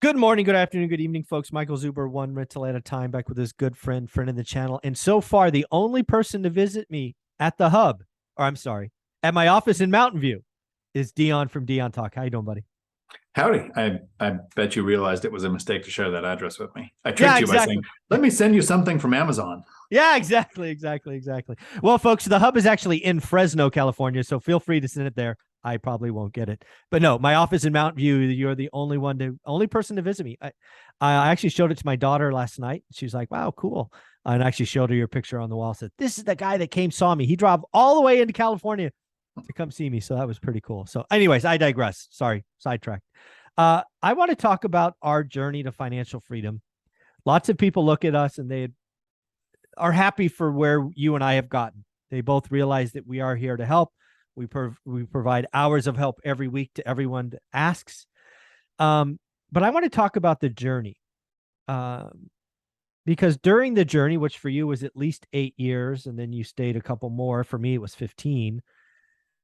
Good morning, good afternoon, good evening, folks. Michael Zuber, one rental at a time, back with his good friend of the channel. And so far, the only person to visit me at the hub, or I'm sorry, at my office in Mountain View, is Dion from Dion Talk. How you doing, buddy? Howdy. I bet you realized it was a mistake to share that address with me. I Yeah, tricked you by saying, exactly. let me send you something from Amazon. Yeah, exactly. Well, folks, the hub is actually in Fresno, California, so feel free to send it there. I probably won't get it, but no, my office in Mountain View. You're the only person to visit me. I actually showed it to my daughter last night. She was like, "Wow, cool!" And I actually showed her your picture on the wall. Said, "This is the guy that saw me. He drove all the way into California to come see me." So that was pretty cool. So, anyways, I digress. Sorry, sidetracked. I want to talk about our journey to financial freedom. Lots of people look at us and they are happy for where you and I have gotten. They both realize that we are here to help. We provide hours of help every week to everyone that asks. But I want to talk about the journey, because during the journey, which for you was at least 8 years, and then you stayed a couple more. For me, it was 15.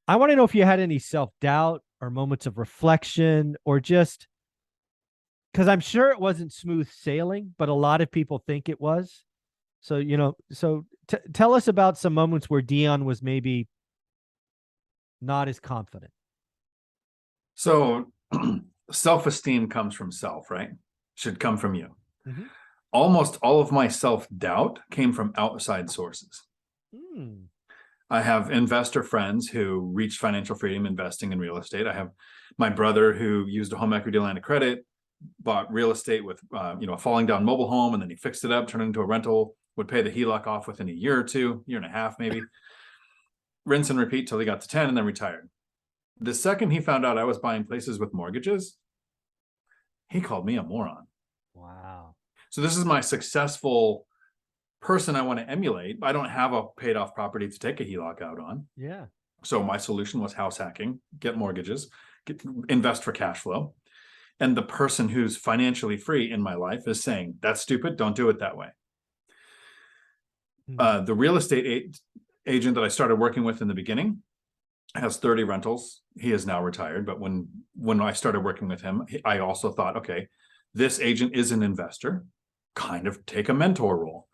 I want to know if you had any self-doubt or moments of reflection, or just because I'm sure it wasn't smooth sailing, but a lot of people think it was. So, tell us about some moments where Dion was maybe not as confident. So self-esteem comes from self, right? Should come from you. Mm-hmm. Almost all of my self-doubt came from outside sources. Mm. I have investor friends who reached financial freedom investing in real estate. I have my brother who used a home equity line of credit, bought real estate with a falling down mobile home, and then he fixed it up, turned it into a rental, would pay the HELOC off within a year or two, year and a half maybe, rinse and repeat till he got to 10 and then retired. The second he found out I was buying places with mortgages, he called me a moron. Wow. So this is my successful person I want to emulate. I don't have a paid off property to take a HELOC out on. Yeah. So my solution was house hacking, get mortgages, invest for cash flow. And the person who's financially free in my life is saying, that's stupid, don't do it that way. The real estate agent that I started working with in the beginning has 30 rentals. He is now retired, but when I started working with him, I also thought, okay, this agent is an investor, kind of take a mentor role.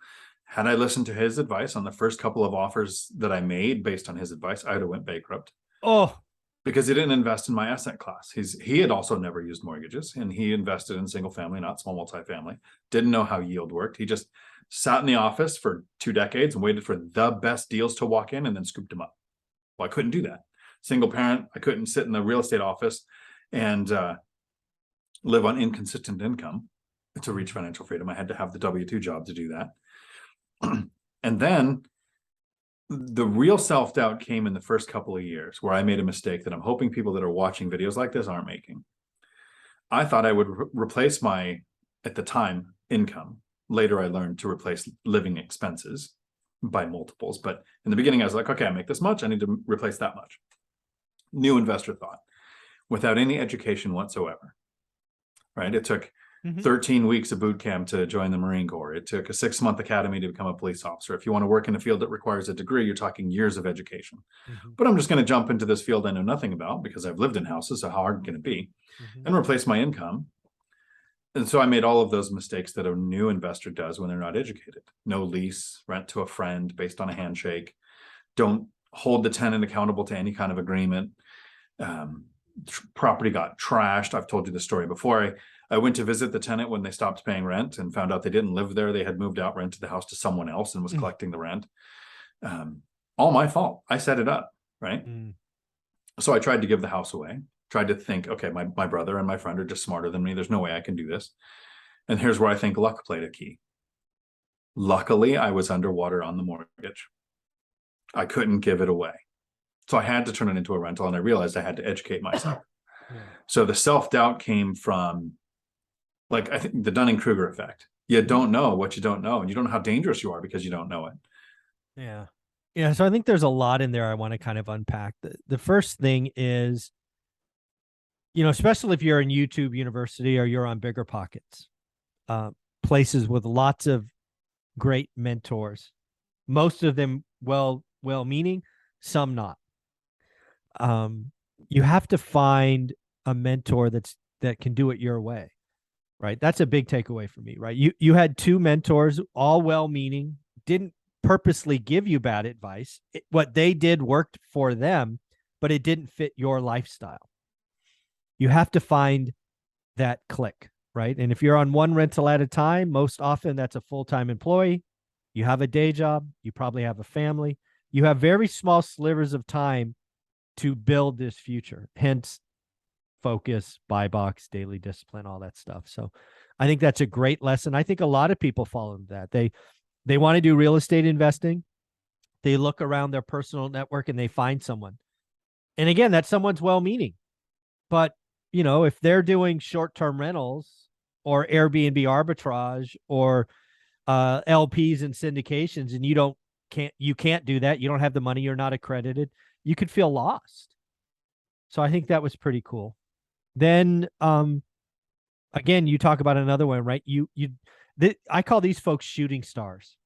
Had I listened to his advice on the first couple of offers that I made based on his advice, I'd have went bankrupt. Oh, Because he didn't invest in my asset class. He had also never used mortgages, and he invested in single family, not small multifamily. Didn't know how yield worked. He just sat in the office for 2 decades and waited for the best deals to walk in and then scooped them up. Well, I couldn't do that. Single parent, I couldn't sit in the real estate office and live on inconsistent income to reach financial freedom. I had to have the W-2 job to do that. And then the real self-doubt came in the first couple of years where I made a mistake that I'm hoping people that are watching videos like this aren't making. I thought I would replace my, at the time, income. Later, I learned to replace living expenses by multiples. But in the beginning, I was like, okay, I make this much, I need to replace that much. New investor thought, without any education whatsoever, right? It took 13 weeks of boot camp to join the Marine Corps. It took a 6-month academy to become a police officer. If you want to work in a field that requires a degree, you're talking years of education. But I'm just going to jump into this field I know nothing about because I've lived in houses, so how hard can it be? And replace my income. And so I made all of those mistakes that a new investor does when they're not educated. No lease, rent to a friend based on a handshake. Don't hold the tenant accountable to any kind of agreement. Property got trashed. I've told you the story before. I went to visit the tenant when they stopped paying rent and found out they didn't live there. They had moved out, rented the house to someone else and was collecting the rent. All my fault. I set it up, right? So I tried to give the house away, tried to think, okay, my brother and my friend are just smarter than me. There's no way I can do this. And here's where I think luck played a key. Luckily, I was underwater on the mortgage. I couldn't give it away. So I had to turn it into a rental, and I realized I had to educate myself. So the self-doubt came from, like, I think the Dunning-Kruger effect. You don't know what you don't know, and you don't know how dangerous you are because you don't know it. Yeah. Yeah. So I think there's a lot in there I want to kind of unpack. The first thing is, especially if you're in YouTube University or you're on Bigger Pockets, places with lots of great mentors, most of them well-meaning, some not. You have to find a mentor that can do it your way. right? That's a big takeaway for me, right? You had two mentors, all well-meaning, didn't purposely give you bad advice. What they did worked for them, but it didn't fit your lifestyle. You have to find that click, right? And if you're on one rental at a time, most often that's a full-time employee. You have a day job, you probably have a family. You have very small slivers of time to build this future. Hence focus, buy box, daily discipline, all that stuff. So I think that's a great lesson. I think a lot of people follow that. They want to do real estate investing. They look around their personal network and they find someone. And again, that someone's well-meaning. But, you know, if they're doing short-term rentals or Airbnb arbitrage or LPs and syndications, and you can't do that. You don't have the money. You're not accredited. You could feel lost. So I think that was pretty cool. Then, again, you talk about another one, right? I call these folks shooting stars.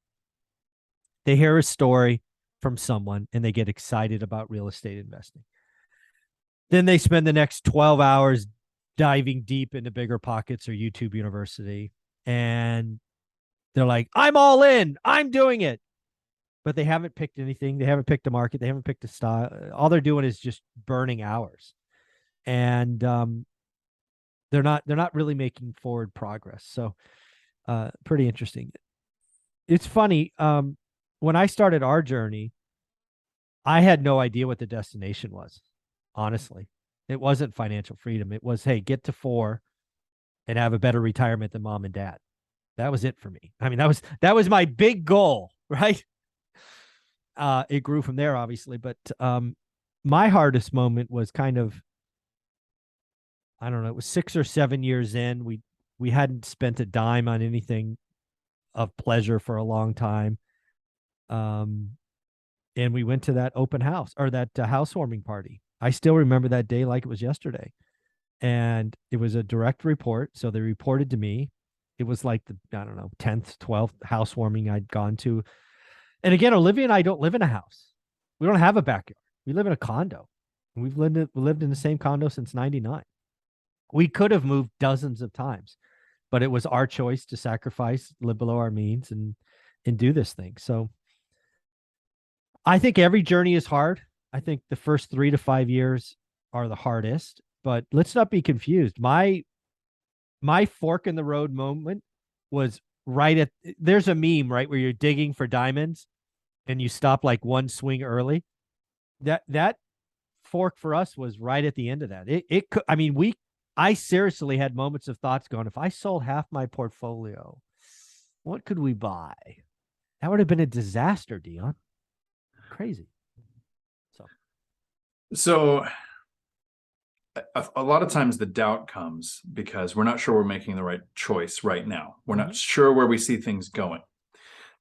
They hear a story from someone and they get excited about real estate investing. Then they spend the next 12 hours diving deep into Bigger Pockets or YouTube University. And they're like, I'm all in. I'm doing it. But they haven't picked anything. They haven't picked a market. They haven't picked a style. All they're doing is just burning hours. And they're not really making forward progress. So pretty interesting. It's funny. When I started our journey, I had no idea what the destination was. Honestly, it wasn't financial freedom. It was, hey, get to 4 and have a better retirement than mom and dad. That was it for me. I mean, that was my big goal, right? It grew from there, obviously, but my hardest moment was kind of, I don't know, it was 6 or 7 years in. We hadn't spent a dime on anything of pleasure for a long time. And we went to that open house or that housewarming party. I still remember that day like it was yesterday. And it was a direct report. So they reported to me. It was like the, I don't know, 10th, 12th housewarming I'd gone to. And again, Olivia and I don't live in a house. We don't have a backyard. We live in a condo. And we've lived in the same condo since 99. We could have moved dozens of times, but it was our choice to sacrifice, live below our means and do this thing. So I think every journey is hard. I think the first 3 to 5 years are the hardest, but let's not be confused. My fork in the road moment was there's a meme, right, where you're digging for diamonds and you stop like one swing early. That fork for us was right at the end of that. It could, I mean, I seriously had moments of thoughts going, if I sold half my portfolio, what could we buy? That would have been a disaster, Dion. Crazy. So a lot of times the doubt comes because we're not sure we're making the right choice right now. We're not sure where we see things going.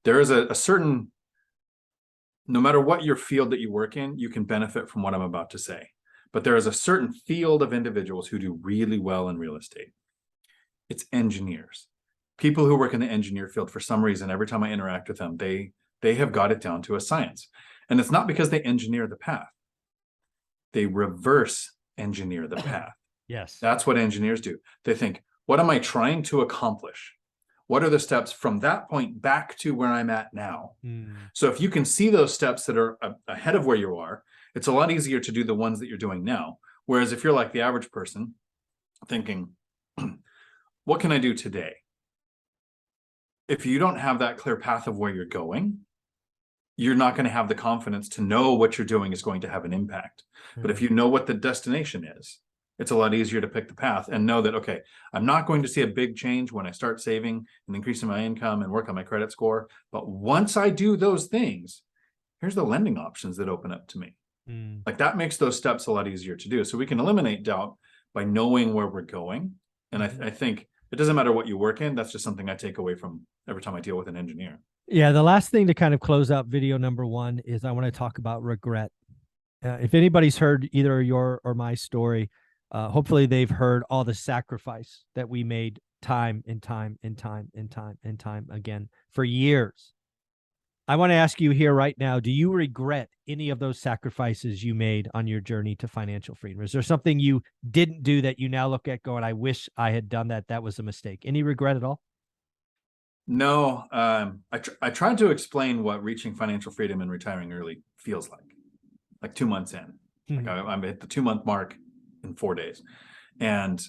There is a certain, no matter what your field that you work in, you can benefit from what I'm about to say. But there is a certain field of individuals who do really well in real estate. It's engineers. People who work in the engineer field, for some reason, every time I interact with them, they have got it down to a science. And it's not because they engineer the path. They reverse engineer the path. Yes. That's what engineers do. They think, what am I trying to accomplish? What are the steps from that point back to where I'm at now? So if you can see those steps that are ahead of where you are, it's a lot easier to do the ones that you're doing now. Whereas if you're like the average person thinking, what can I do today? If you don't have that clear path of where you're going, you're not going to have the confidence to know what you're doing is going to have an impact. But if you know what the destination is, it's a lot easier to pick the path and know that, okay, I'm not going to see a big change when I start saving and increasing my income and work on my credit score. But once I do those things, here's the lending options that open up to me. Like that makes those steps a lot easier to do. So we can eliminate doubt by knowing where we're going. And I think it doesn't matter what you work in. That's just something I take away from every time I deal with an engineer. Yeah. The last thing to kind of close out video number 1 is I want to talk about regret. If anybody's heard either your or my story, hopefully they've heard all the sacrifice that we made time and time and time and time and time again for years. I want to ask you here right now, do you regret any of those sacrifices you made on your journey to financial freedom? Is there something you didn't do that you now look at going, I wish I had done that. That was a mistake. Any regret at all? No, I tried to explain what reaching financial freedom and retiring early feels like 2 months in. Like I'm at the 2-month mark in 4 days. And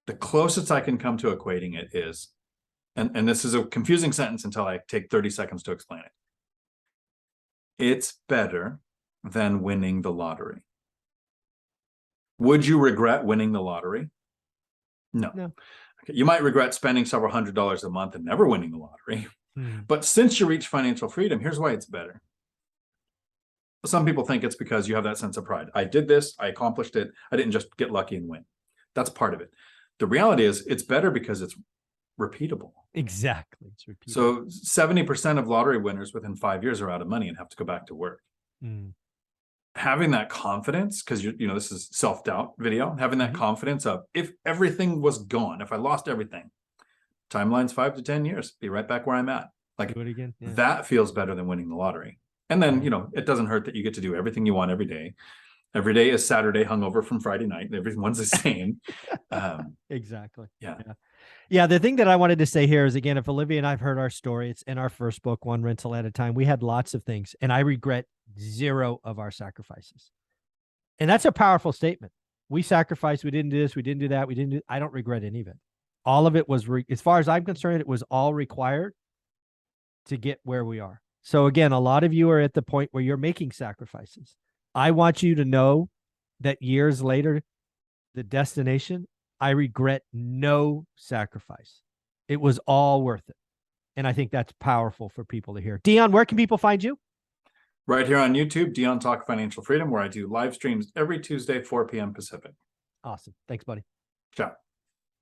the closest I can come to equating it is, and this is a confusing sentence until I take 30 seconds to explain it. It's better than winning the lottery. Would you regret winning the lottery? No. Okay, you might regret spending several $100s a month and never winning the lottery. But since you reach financial freedom, here's why it's better. Some people think it's because you have that sense of pride. I did this, I accomplished it. I didn't just get lucky and win. That's part of it. The reality is it's better because it's repeatable. Exactly. It's repeatable. So 70% of lottery winners within 5 years are out of money and have to go back to work. Having that confidence, because this is self-doubt video, having that confidence of, if everything was gone, if I lost everything, timeline's 5 to 10 years, be right back where I'm at. Like, do it again. Yeah. That feels better than winning the lottery. And then, it doesn't hurt that you get to do everything you want every day. Every day is Saturday hungover from Friday night. Everyone's the same. Exactly. Yeah. The thing that I wanted to say here is, again, if Olivia and I've heard our story, it's in our first book, One Rental at a Time. We had lots of things, and I regret 0 of our sacrifices. And that's a powerful statement. We sacrificed. We didn't do this. We didn't do that. I don't regret any of it. All of it was, as far as I'm concerned, it was all required to get where we are. So again, a lot of you are at the point where you're making sacrifices. I want you to know that years later, the destination, I regret no sacrifice. It was all worth it. And I think that's powerful for people to hear. Dion, where can people find you? Right here on YouTube, Dion Talk Financial Freedom, where I do live streams every Tuesday, 4 p.m. Pacific. Awesome. Thanks, buddy. Ciao.